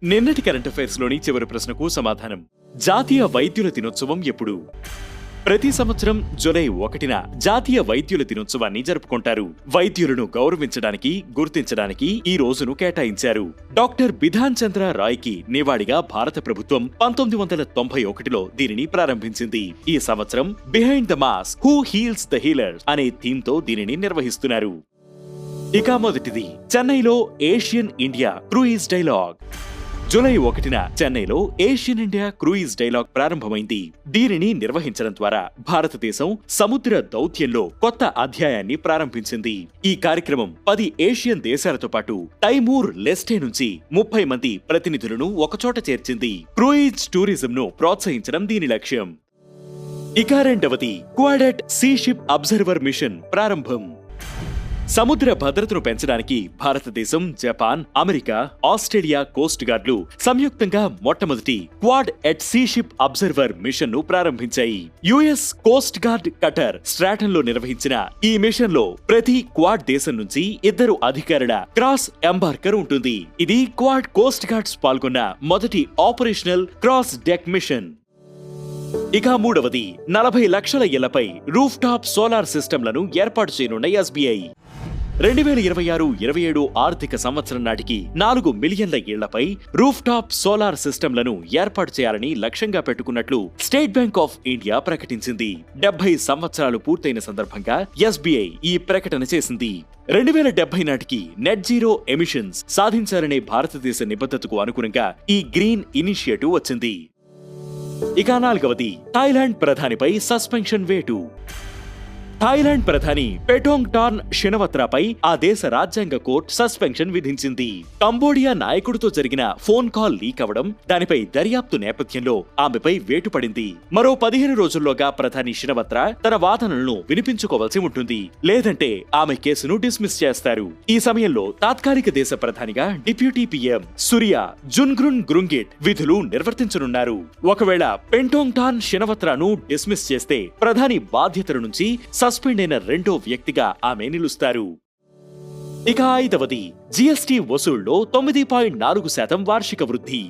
నిన్నటి current affairs లోని చివరి ప్రశ్నకు సమాధానం. జాతీయ వైద్యుల దినోత్సవం ఎప్పుడు? ప్రతి సంవత్సరం జూలై 1న జాతీయ వైద్యుల దినోత్సవాన్ని జరుపుకుంటారు. వైద్యులను గౌరవించడానికి, గుర్తించడానికి ఈ రోజును కేటాయించారు. డాక్టర్ బిధాన్ చంద్ర రాయ్ కి నివాళిగా భారత ప్రభుత్వం 1991లో దీనిని ప్రారంభించింది. ఈ సంవత్సరం behind the mask who heals the healer అనే థీమ్ తో దీనిని నిర్వహిస్తున్నారు. ఇక మొదటిది, చెన్నైలో Asian India cruise dialogue. July 1న చెన్నైలో ఏషియన్ ఇండియా క్రూయిజ్ డైలాగ్ ప్రారంభమైంది. దీనిని నిర్వహించడం ద్వారా భారతదేశం సముద్ర దౌత్యంలో కొత్త అధ్యాయాన్ని ప్రారంభించింది. ఈ కార్యక్రమం 10 ఏషియన్ దేశాలతో పాటు తైమూర్ లెస్టే నుంచి 30 మంది ప్రతినిధులను ఒకచోట చేర్చింది. క్రూయిజ్ టూరిజంను ప్రోత్సహించడం దీని లక్ష్యం. ఇక రెండవది, Quad at sea ship observer mission ప్రారంభం. సముద్ర భద్రతను పెంచడానికి Bharatadesam, Japan, America, Australia coast గార్డులు సంయుక్తంగా మొట్టమొదటి Quad at sea ship observer mission ను ప్రారంభించాయి. US coast guard cutter Stratton లో నిర్వహించిన ఈ మిషన్ లో ప్రతి క్వాడ్ దేశం నుంచి 2 అధికారుల క్రాస్ ఎంబార్కర్ ఉంటుంది. ఇది క్వాడ్ కోస్ట్ గార్డ్స్ పాల్గొన్న మొదటి ఆపరేషనల్ క్రాస్ డెక్ మిషన్. ఇక మూడవది, 40 లక్షల ఇళ్లపై రూఫ్ టాప్ సోలార్ సిస్టంలను ఏర్పాటు చేయనున్న ఎస్బీఐ. 2026-27 ఆర్థిక సంవత్సరం నాటికి 4 మిలియన్ల ఇళ్లపై రూఫ్ టాప్ సోలార్ సిస్టంలను ఏర్పాటు చేయాలని లక్ష్యంగా పెట్టుకున్నట్లు స్టేట్ బ్యాంక్ ఆఫ్ ఇండియా ప్రకటించింది. 70 సంవత్సరాలు పూర్తయిన సందర్భంగా ఎస్బీఐ ఈ ప్రకటన చేసింది. 2070 నాటికి నెట్ జీరో ఎమిషన్స్ సాధించాలనే భారతదేశ నిబద్ధతకు అనుగుణంగా ఈ గ్రీన్ ఇనిషియేటివ్ వచ్చింది. ఇక నాలుగవది, థాయిలాండ్ ప్రధానిపై సస్పెన్షన్ వేటు. థాయిలాండ్ ప్రధాని పెటోంగ్ టార్న్ షినవత్రాపై ఆ దేశ రాజ్యాంగ కోర్టు సస్పెన్షన్ విధించింది. కంబోడియా నాయకుడితో జరిగిన ఫోన్ కాల్ లీక్ అవడం, దానిపై దర్యాప్తు నేపథ్యంలో ఆమెపై వేటు పడింది. మరో 15 రోజుల్లోగా ప్రధాని షినవత్రా తన వాదనలను వినిపించుకోవాల్సి ఉంటుంది. లేదంటే ఆమె కేసును డిస్మిస్ చేస్తారు. ఈ సమయంలో తాత్కాలిక దేశ ప్రధానిగా డిప్యూటీ పీఎం సూరియా జున్గ్రున్ గ్రుంగిట్ విధులు నిర్వర్తించనున్నారు. ఒకవేళ పెంటోంగ్ టార్న్ షినవత్రాను డిస్మిస్ చేస్తే ప్రధాని బాధ్యతల నుంచి సస్పెండ్ అయిన రెండో వ్యక్తిగా ఆమె నిలుస్తారు. ఇక ఐదవది, జీఎస్టీ వసూళ్లో 9.4% వార్షిక వృద్ధి.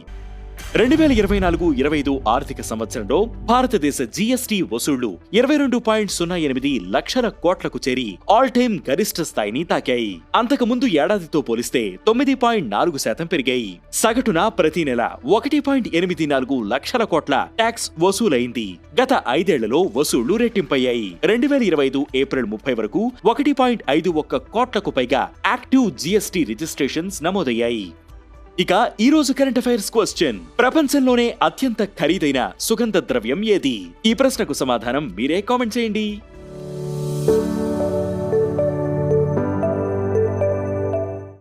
2024-25 ఆర్థిక సంవత్సరంలో భారతదేశ జీఎస్టీ వసూళ్లు 22.08 లక్షల కోట్లకు చేరి ఆల్ టైమ్ గరిష్ట స్థాయిని తాకాయి. అంతకు ముందు ఏడాదితో పోలిస్తే 9.4% పెరిగాయి. సగటున ప్రతి నెల 1.84 లక్షల కోట్ల ట్యాక్స్ వసూలైంది. గత 5 ఏళ్లలో వసూళ్లు రెట్టింపయ్యాయి. 2025 ఏప్రిల్ 30 వరకు 1.51 కోట్లకు పైగా యాక్టివ్ జీఎస్టీ రిజిస్ట్రేషన్స్ నమోదయ్యాయి. ఇక ఈ రోజు కరెంట్ అఫైర్స్ క్వశ్చన్, ప్రపంచంలోనే అత్యంత ఖరీదైన సుగంధ ద్రవ్యం ఏది? ఈ ప్రశ్నకు సమాధానం మీరే కామెంట్ చేయండి.